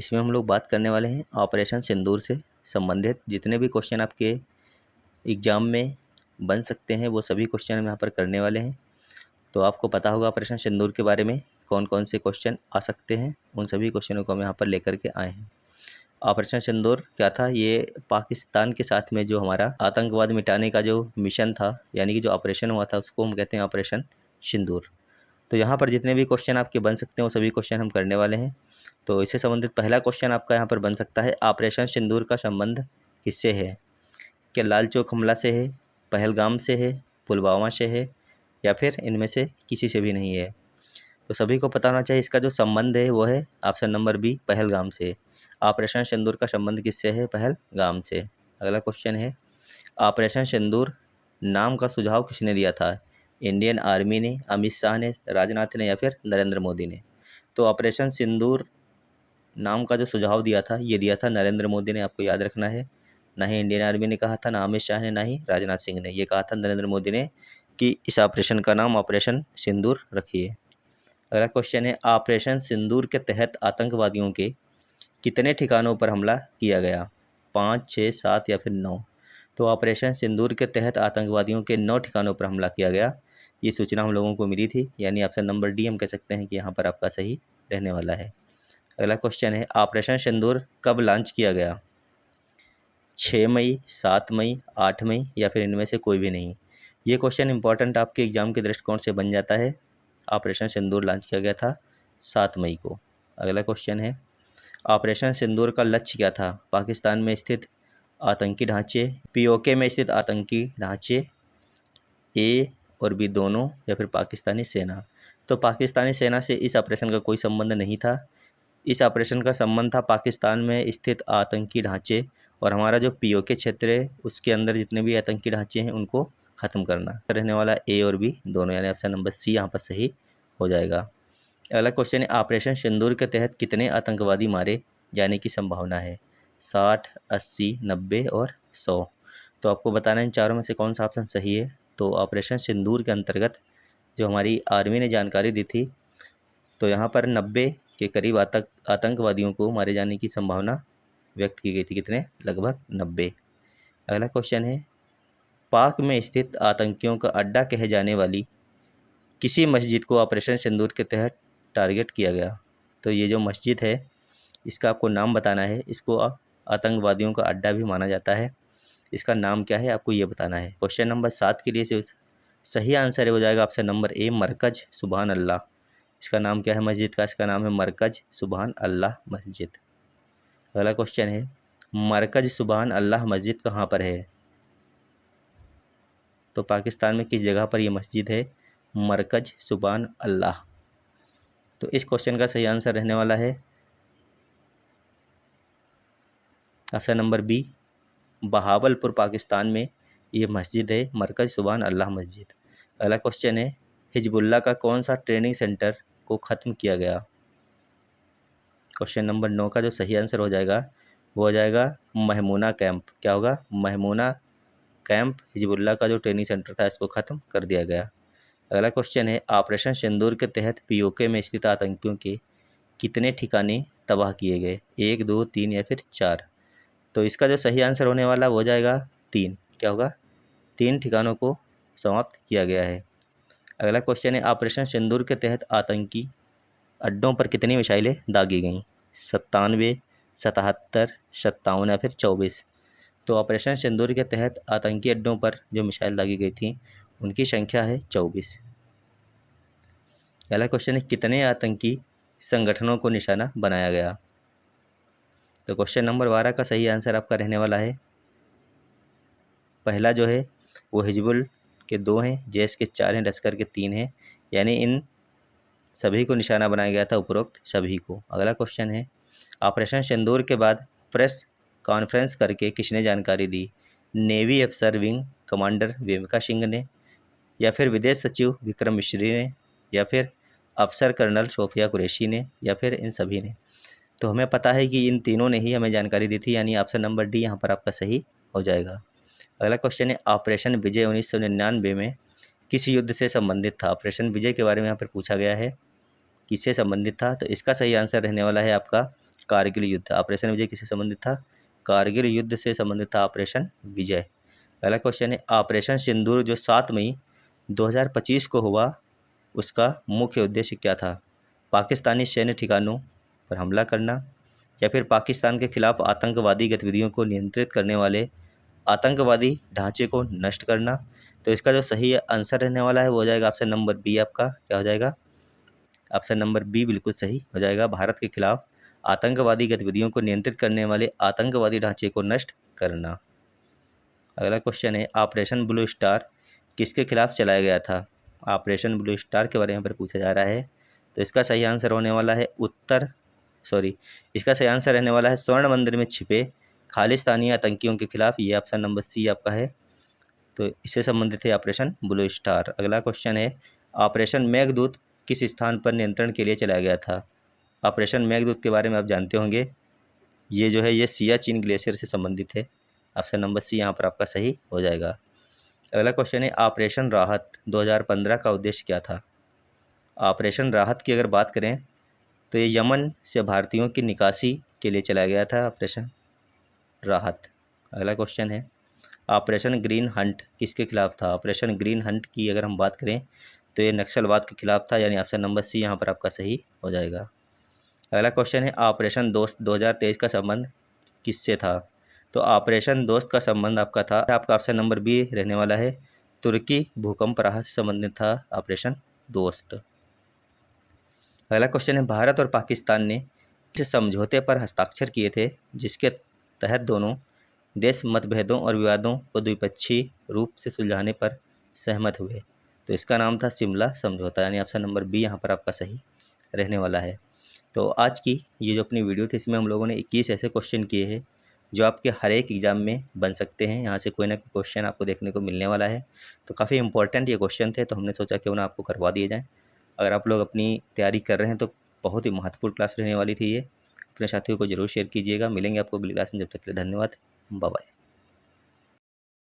इसमें हम लोग बात करने वाले हैं ऑपरेशन सिंदूर से संबंधित जितने भी क्वेश्चन आपके एग्ज़ाम में बन सकते हैं वो सभी क्वेश्चन हम यहाँ पर करने वाले हैं। तो आपको पता होगा ऑपरेशन सिंदूर के बारे में कौन कौन से क्वेश्चन आ सकते हैं, उन सभी क्वेश्चनों को हम यहाँ पर लेकर के आए हैं। ऑपरेशन सिंदूर क्या था? ये पाकिस्तान के साथ में जो हमारा आतंकवाद मिटाने का जो मिशन था, यानी कि जो ऑपरेशन हुआ था, उसको हम कहते हैं ऑपरेशन सिंदूर। तो यहाँ पर जितने भी क्वेश्चन आपके बन सकते हैं वो सभी क्वेश्चन हम करने वाले हैं। तो इससे संबंधित पहला क्वेश्चन आपका यहाँ पर बन सकता है, ऑपरेशन सिंदूर का संबंध किससे है? क्या लाल चौक हमला से है, पहलगाम से है, पुलवामा से है, या फिर इनमें से किसी से भी नहीं है? तो सभी को पता होना चाहिए इसका जो संबंध है वो है ऑप्शन नंबर बी, पहलगाम से। ऑपरेशन सिंदूर का संबंध किससे है? पहलगाम से। अगला क्वेश्चन है, ऑपरेशन सिंदूर नाम का सुझाव किसने दिया था? इंडियन आर्मी ने, अमित शाह ने, राजनाथ ने, या फिर नरेंद्र मोदी ने? तो ऑपरेशन सिंदूर नाम का जो सुझाव दिया था ये दिया था नरेंद्र मोदी ने, आपको याद रखना है। ना ही इंडियन आर्मी ने कहा था, ना अमित शाह ने, ना ही राजनाथ सिंह ने, ये कहा था नरेंद्र मोदी ने कि इस ऑपरेशन का नाम ऑपरेशन सिंदूर रखिए। अगला क्वेश्चन है, ऑपरेशन सिंदूर के तहत आतंकवादियों के कितने ठिकानों पर हमला किया गया? 5, 6, 7 या फिर 9? तो ऑपरेशन सिंदूर के तहत आतंकवादियों के 9 ठिकानों पर हमला किया गया। ये सूचना हम लोगों को मिली थी, यानी ऑप्शन नंबर डी हम कह सकते हैं कि यहाँ पर आपका सही रहने वाला है। अगला क्वेश्चन है, ऑपरेशन सिंदूर कब लॉन्च किया गया? 6 मई, 7 मई, 8 मई, या फिर इनमें से कोई भी नहीं? ये क्वेश्चन इंपॉर्टेंट आपके एग्जाम के दृष्टिकोण से बन जाता है। ऑपरेशन सिंदूर लॉन्च किया गया था 7 मई को। अगला क्वेश्चन है, ऑपरेशन सिंदूर का लक्ष्य क्या था? पाकिस्तान में स्थित आतंकी ढांचे, पीओके में स्थित आतंकी ढांचे, ए और बी दोनों, या फिर पाकिस्तानी सेना? तो पाकिस्तानी सेना से इस ऑपरेशन का कोई संबंध नहीं था। इस ऑपरेशन का संबंध था पाकिस्तान में स्थित आतंकी ढांचे और हमारा जो पीओके क्षेत्र है उसके अंदर जितने भी आतंकी ढांचे हैं उनको ख़त्म करना। रहने वाला ए और बी दोनों, यानी ऑप्शन नंबर सी यहाँ पर सही हो जाएगा। अगला क्वेश्चन है, ऑपरेशन सिंदूर के तहत कितने आतंकवादी मारे जाने की संभावना है? 60, 80, 90 और 100? तो आपको बताना है इन चारों में से कौन सा ऑप्शन सही है। तो ऑपरेशन सिंदूर के अंतर्गत जो हमारी आर्मी ने जानकारी दी थी, तो यहाँ पर 90 के करीब आतंकवादियों को मारे जाने की संभावना व्यक्त की गई थी। कितने? लगभग 90। अगला क्वेश्चन है, पाक में स्थित आतंकियों का अड्डा कहे जाने वाली किसी मस्जिद को ऑपरेशन सिंदूर के तहत टारगेट किया गया? तो ये जो मस्जिद है इसका आपको नाम बताना है। इसको आतंकवादियों का अड्डा भी माना जाता है। इसका नाम क्या है आपको ये बताना है। क्वेश्चन नंबर 7 के लिए से सही आंसर हो जाएगा ऑप्शन नंबर ए, मरकज सुबहान अल्लाह। इसका नाम क्या है मस्जिद का? इसका नाम है मरकज सुबहान अल्लाह मस्जिद। अगला क्वेश्चन है, मरकज सुबहान अल्लाह मस्जिद कहाँ पर है? तो पाकिस्तान में किस जगह पर यह मस्जिद है? मरकज सुबहान अल्लाह। तो इस क्वेश्चन का सही आंसर रहने वाला है option number B, Bahawalpur Pakistan में ये मस्जिद है, मरकज सुबहान अल्लाह मस्जिद। अगला क्वेश्चन है, हिजबुल्लाह का कौन सा ट्रेनिंग सेंटर को ख़त्म किया गया? क्वेश्चन नंबर 9 का जो सही आंसर हो जाएगा वो हो जाएगा महमूना कैंप। क्या होगा? महमूना कैंप। हिजबुल्लाह का जो ट्रेनिंग सेंटर था इसको ख़त्म कर दिया गया। अगला क्वेश्चन है, ऑपरेशन सिंदूर के तहत पीओके में स्थित आतंकियों के कितने ठिकाने तबाह किए गए? 1, 2, 3 या फिर 4? तो इसका जो सही आंसर होने वाला वो जाएगा 3। क्या होगा? 3 ठिकानों को समाप्त किया गया है। अगला क्वेश्चन है, ऑपरेशन सिंदूर के तहत आतंकी अड्डों पर कितनी मिसाइलें दागी गईं? 97, 77, 57 या फिर 24? तो ऑपरेशन सिंदूर के तहत आतंकी अड्डों पर जो मिसाइल दागी गई थी उनकी संख्या है 24। अगला क्वेश्चन है, कितने आतंकी संगठनों को निशाना बनाया गया? तो क्वेश्चन नंबर 12 का सही आंसर आपका रहने वाला है, पहला जो है वो हिजबुल के 2 हैं, जैश के 4 हैं, लश्कर के 3 हैं, यानी इन सभी को निशाना बनाया गया था, उपरोक्त सभी को। अगला क्वेश्चन है, ऑपरेशन सिंदूर के बाद प्रेस कॉन्फ्रेंस करके किसने जानकारी दी? नेवी अफसर विंग कमांडर वेमिका सिंह ने, या फिर विदेश सचिव विक्रम मिश्री ने, या फिर अफसर कर्नल सोफिया कुरैशी ने, या फिर इन सभी ने? तो हमें पता है कि इन तीनों ने ही हमें जानकारी दी थी, यानी ऑप्शन नंबर डी यहाँ पर आपका सही हो जाएगा। अगला क्वेश्चन है, ऑपरेशन विजय 1999 में किस युद्ध से संबंधित था? ऑपरेशन विजय के बारे में यहाँ पर पूछा गया है, किससे संबंधित था? तो इसका सही आंसर रहने वाला है आपका कारगिल युद्ध। ऑपरेशन विजय किससे संबंधित था? कारगिल युद्ध से संबंधित था ऑपरेशन विजय। पहला क्वेश्चन है ऑपरेशन सिंदूर जो 7 मई 2025 को हुआ, उसका मुख्य उद्देश्य क्या था? पाकिस्तानी सैन्य ठिकानों पर हमला करना, या फिर पाकिस्तान के खिलाफ आतंकवादी गतिविधियों को नियंत्रित करने वाले आतंकवादी ढांचे को नष्ट करना। तो इसका जो सही आंसर रहने वाला है वो हो जाएगा ऑप्शन नंबर बी। आपका क्या हो जाएगा? ऑप्शन नंबर बी बिल्कुल सही हो जाएगा। भारत के खिलाफ आतंकवादी गतिविधियों को नियंत्रित करने वाले आतंकवादी ढांचे को नष्ट करना। अगला क्वेश्चन है ऑपरेशन ब्लू स्टार किसके खिलाफ चलाया गया था? ऑपरेशन ब्लू स्टार के बारे में पर पूछा जा रहा है। तो इसका सही आंसर होने वाला है इसका सही आंसर रहने वाला है स्वर्ण मंदिर में छिपे खालिस्तानी आतंकियों के खिलाफ। ये ऑप्शन नंबर सी आपका है। तो इससे संबंधित है ऑपरेशन ब्लू स्टार। अगला क्वेश्चन है ऑपरेशन मेघदूत किस स्थान पर नियंत्रण के लिए चलाया गया था? ऑपरेशन मेघदूत के बारे में आप जानते होंगे। ये जो है ये सियाचिन ग्लेशियर से संबंधित है। ऑप्शन नंबर सी यहाँ पर आपका सही हो जाएगा। अगला क्वेश्चन है ऑपरेशन राहत 2015 का उद्देश्य क्या था? ऑपरेशन राहत की अगर बात करें तो ये यमन से भारतीयों की निकासी के लिए चलाया गया था ऑपरेशन राहत। अगला क्वेश्चन है ऑपरेशन ग्रीन हंट किसके खिलाफ था? ऑपरेशन ग्रीन हंट की अगर हम बात करें तो ये नक्सलवाद के खिलाफ था, यानी ऑप्शन नंबर सी यहाँ पर आपका सही हो जाएगा। अगला क्वेश्चन है ऑपरेशन दोस्त 2023 का संबंध किससे था? तो ऑपरेशन दोस्त का संबंध आपका ऑप्शन नंबर बी रहने वाला है। तुर्की भूकंप राहत से संबंधित था ऑपरेशन दोस्त। अगला क्वेश्चन है भारत और पाकिस्तान ने किस समझौते पर हस्ताक्षर किए थे जिसके तहत दोनों देश मतभेदों और विवादों को द्विपक्षीय रूप से सुलझाने पर सहमत हुए? तो इसका नाम था शिमला समझौता, यानी ऑप्शन नंबर बी यहाँ पर आपका सही रहने वाला है। तो आज की ये जो अपनी वीडियो थी इसमें हम लोगों ने 21 ऐसे क्वेश्चन किए हैं जो आपके हर एक एग्ज़ाम में बन सकते हैं। यहाँ से कोई ना कोई क्वेश्चन आपको देखने को मिलने वाला है। तो काफ़ी इंपॉर्टेंट ये क्वेश्चन थे, तो हमने सोचा क्यों ना आपको करवा दिए जाएँ। अगर आप लोग अपनी तैयारी कर रहे हैं तो बहुत ही महत्वपूर्ण क्लास रहने वाली थी ये। अपने साथियों को जरूर शेयर कीजिएगा। मिलेंगे आपको अगली क्लास में, जब तक के लिए धन्यवाद। Bye bye.